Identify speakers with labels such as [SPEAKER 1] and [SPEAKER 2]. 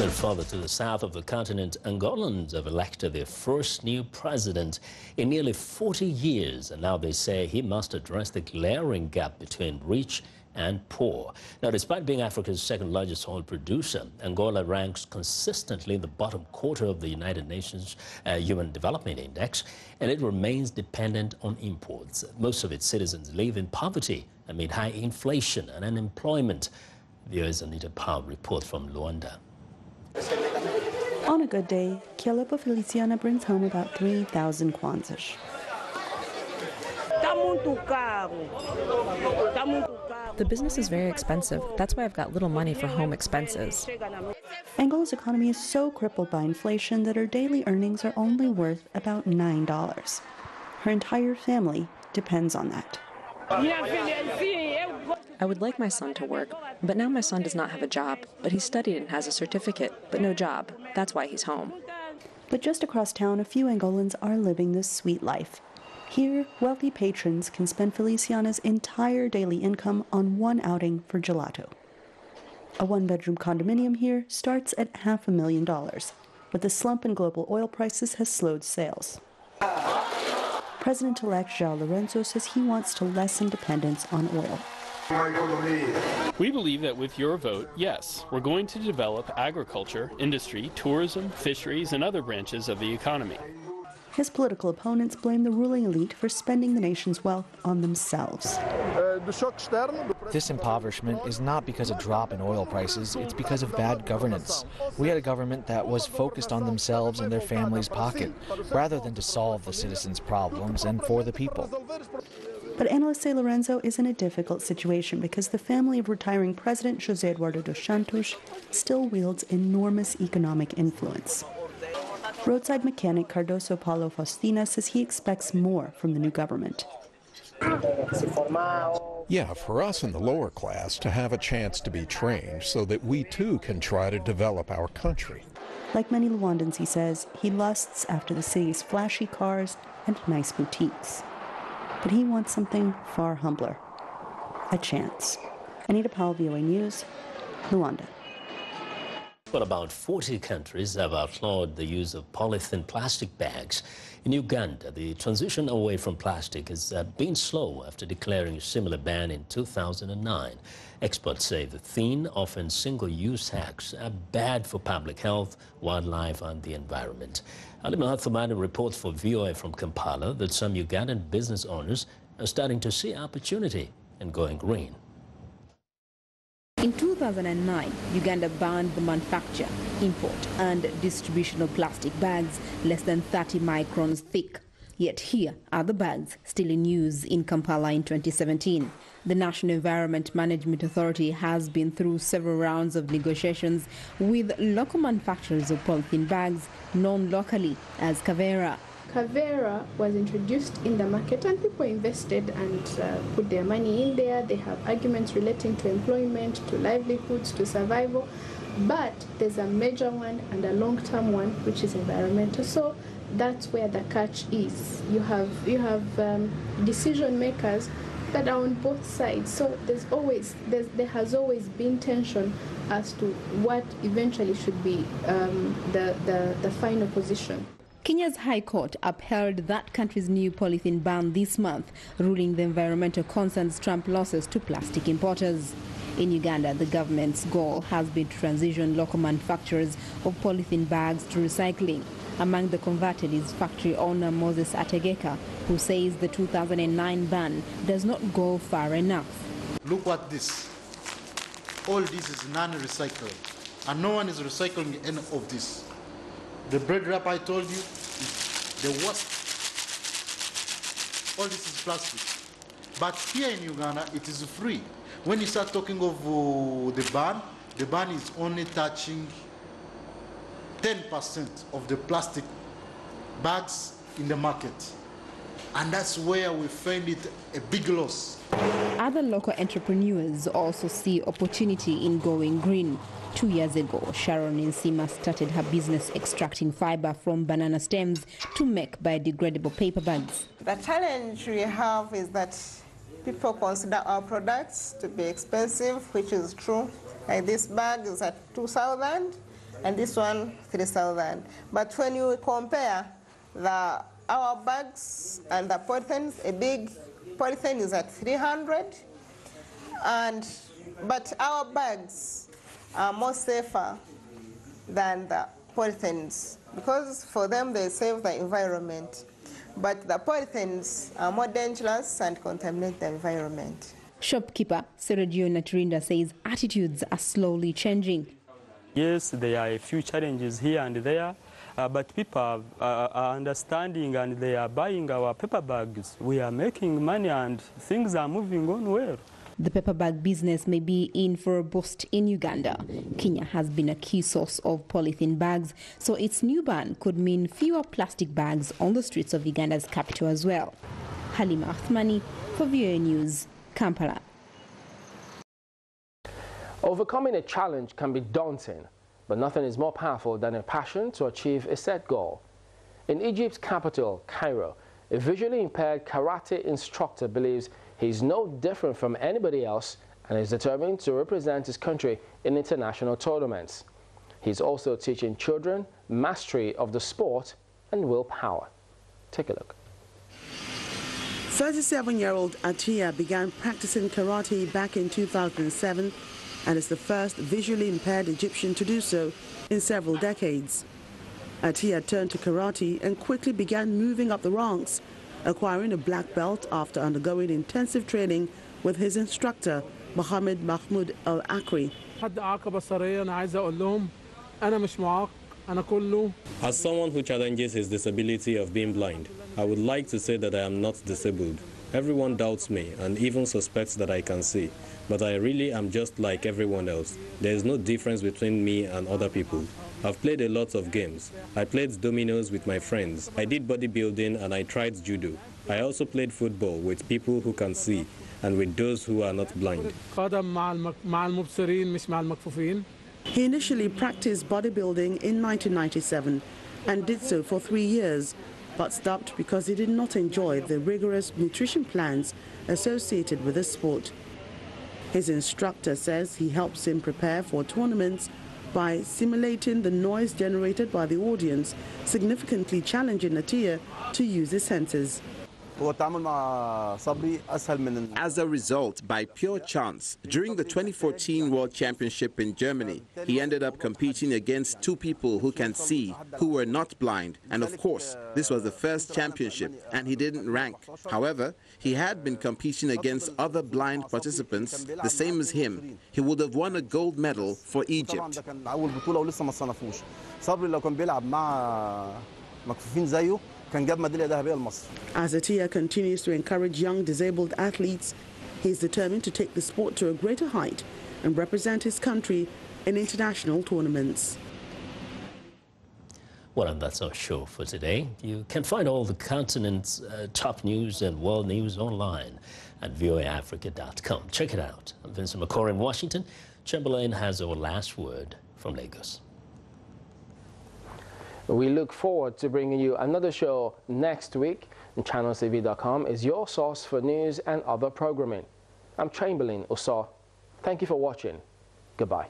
[SPEAKER 1] Then further to the south of the continent, Angolans have elected their first new president in nearly 40 years, and now they say he must address the glaring gap between rich and poor. Now, despite being Africa's second largest oil producer, Angola ranks consistently in the bottom quarter of the United Nations Human Development Index, and it remains dependent on imports. Most of its citizens live in poverty amid high inflation and unemployment. Viewers Anita Powell reports from Luanda.
[SPEAKER 2] On a good day, Kielepo Feliciana brings home about 3,000 kwanzas.
[SPEAKER 3] The business is very expensive. That's why I've got little money for home expenses.
[SPEAKER 2] Angola's economy is so crippled by inflation that her daily earnings are only worth about $9. Her entire family depends on that.
[SPEAKER 3] I would like my son to work, but now my son does not have a job. But he studied and has a certificate, but no job. That's why he's home.
[SPEAKER 2] But just across town, a few Angolans are living this sweet life. Here, wealthy patrons can spend Feliciana's entire daily income on one outing for gelato. A one-bedroom condominium here starts at $500,000, but the slump in global oil prices has slowed sales. President-elect Joao Lourenco says he wants to lessen dependence on oil.
[SPEAKER 4] We believe that with your vote, yes, we're going to develop agriculture, industry, tourism, fisheries, and other branches of the economy.
[SPEAKER 2] His political opponents blame the ruling elite for spending the nation's wealth on themselves.
[SPEAKER 5] This impoverishment is not because of drop in oil prices, it's because of bad governance. We had a government that was focused on themselves and their family's pocket, rather than to solve the citizens' problems and for the people.
[SPEAKER 2] But analysts say Lourenco is in a difficult situation because the family of retiring President José Eduardo dos Santos still wields enormous economic influence. Roadside mechanic Cardoso Paulo Faustina says he expects more from the new government.
[SPEAKER 6] Yeah, for us in the lower class to have a chance to be trained so that we too can try to develop our country.
[SPEAKER 2] Like many Luandans, he says, he lusts after the city's flashy cars and nice boutiques. But he wants something far humbler, a chance. Anita Powell, VOA News, Luanda.
[SPEAKER 1] Well, about 40 countries have outlawed the use of polythene plastic bags. In Uganda, the transition away from plastic has been slow after declaring a similar ban in 2009. Experts say the thin, often single-use hacks are bad for public health, wildlife, and the environment. Ali Mahathmani reports for VOA from Kampala that some Ugandan business owners are starting to see opportunity in going green.
[SPEAKER 7] In 2009, Uganda banned the manufacture, import and distribution of plastic bags less than 30 microns thick. Yet here are the bags still in use in Kampala in 2017. The National Environment Management Authority has been through several rounds of negotiations with local manufacturers of polythene bags, known locally as Kavera.
[SPEAKER 8] Kavera was introduced in the market and people invested and put their money in there. They have arguments relating to employment, to livelihoods, to survival. But there's a major one and a long-term one, which is environmental. So that's where the catch is. You have decision makers that are on both sides. So there has always been tension as to what eventually should be the final position.
[SPEAKER 7] Kenya's High Court upheld that country's new polythene ban this month, ruling the environmental concerns trump losses to plastic importers. In Uganda, the government's goal has been to transition local manufacturers of polythene bags to recycling. Among the converted is factory owner Moses Ategeka, who says the 2009 ban does not go far enough.
[SPEAKER 9] Look at this. All this is non-recyclable, and no one is recycling any of this. The bread wrap I told you is the worst. All this is plastic. But here in Uganda, it is free. When you start talking of the ban is only touching 10% of the plastic bags in the market. And that's where we find it a big loss.
[SPEAKER 7] Other local entrepreneurs also see opportunity in going green. 2 years ago, Sharon Nsima started her business extracting fiber from banana stems to make biodegradable paper bags.
[SPEAKER 10] The challenge we have is that people consider our products to be expensive, which is true. Like this bag is at 2,000, and this one 3,000. But when you compare our bags and the polythenes, a big polythene is at 300, but our bags are more safer than the polythenes because for them they save the environment. But the polythenes are more dangerous and contaminate the environment.
[SPEAKER 7] Shopkeeper Sergio Naturinda says attitudes are slowly changing.
[SPEAKER 11] Yes, there are a few challenges here and there, but people are understanding and they are buying our paper bags. We are making money and things are moving on well.
[SPEAKER 7] The paper bag business may be in for a boost in Uganda. Kenya has been a key source of polythene bags, so its new ban could mean fewer plastic bags on the streets of Uganda's capital as well. Halima Athmani for VOA News, Kampala.
[SPEAKER 12] Overcoming a challenge can be daunting, but nothing is more powerful than a passion to achieve a set goal. In Egypt's capital, Cairo, a visually impaired karate instructor believes he's no different from anybody else and is determined to represent his country in international tournaments. He's also teaching children mastery of the sport and willpower. Take a look.
[SPEAKER 13] 37-year-old Atia began practicing karate back in 2007 and is the first visually impaired Egyptian to do so in several decades. Atia turned to karate and quickly began moving up the ranks, acquiring a black belt after undergoing intensive training with his instructor, Mohammed Mahmoud Al-Akri.
[SPEAKER 14] As someone who challenges his disability of being blind, I would like to say that I am not disabled. Everyone doubts me and even suspects that I can see, but I really am just like everyone else. There is no difference between me and other people. I've played a lot of games. I played dominoes with my friends. I did bodybuilding and I tried judo. I also played football with people who can see and with those who are not blind.
[SPEAKER 13] He initially practiced bodybuilding in 1997 and did so for 3 years, but stopped because he did not enjoy the rigorous nutrition plans associated with the sport. His instructor says he helps him prepare for tournaments by simulating the noise generated by the audience, significantly challenging Atia to use his senses.
[SPEAKER 15] As a result, by pure chance, during the 2014 World Championship in Germany, he ended up competing against two people who can see, who were not blind. And of course, this was the first championship, and he didn't rank. However, he had been competing against other blind participants, the same as him. He would have won a gold medal for Egypt.
[SPEAKER 13] As Atia continues to encourage young disabled athletes, he is determined to take the sport to a greater height and represent his country in international tournaments.
[SPEAKER 1] Well, and that's our show for today. You can find all the continent's top news and world news online at voaafrica.com. Check it out. I'm Vincent McCord in Washington. Chamberlain has our last word from Lagos.
[SPEAKER 12] We look forward to bringing you another show next week. And channeltv.com is your source for news and other programming. I'm Chamberlain Oso. Thank you for watching. Goodbye.